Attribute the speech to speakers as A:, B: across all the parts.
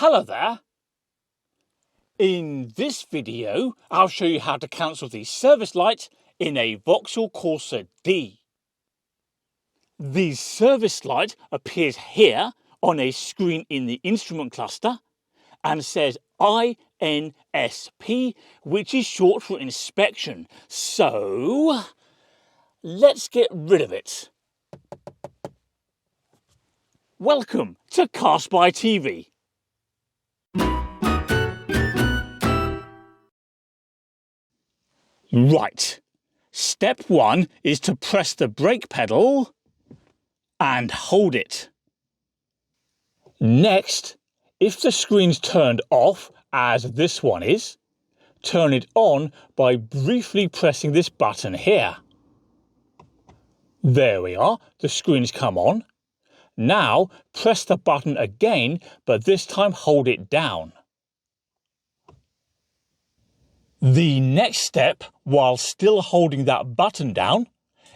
A: Hello there. In this video, I'll show you how to cancel the service light in a Vauxhall Corsa D. The service light appears here on a screen in the instrument cluster and says InSP, which is short for inspection. So, let's get rid of it. Welcome to CarSpyTV. Right, step 1 is to press the brake pedal and hold it. Next, if the screen's turned off, as this one is, turn it on by briefly pressing this button here. There we are, the screen's come on. Now press the button again, but this time hold it down. The next step, while still holding that button down,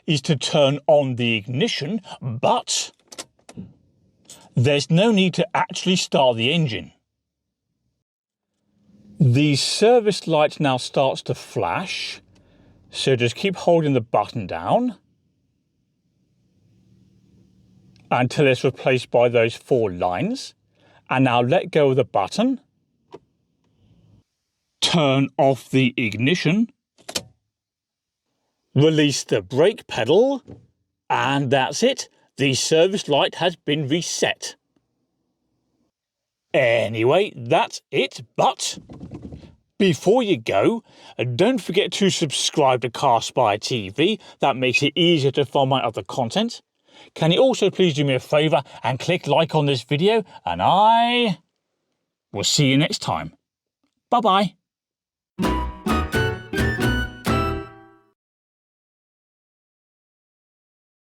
A: is to turn on the ignition, but there's no need to actually start the engine. The service light now starts to flash, so just keep holding the button down until it's replaced by those 4 lines, and now let go of the button. Turn off the ignition, release the brake pedal, and that's it. The service light has been reset. Anyway, that's it, but before you go, don't forget to subscribe to CarSpyTV. That makes it easier to find my other content. Can you also please do me a favour and click like on this video, and I will see you next time. Bye-bye.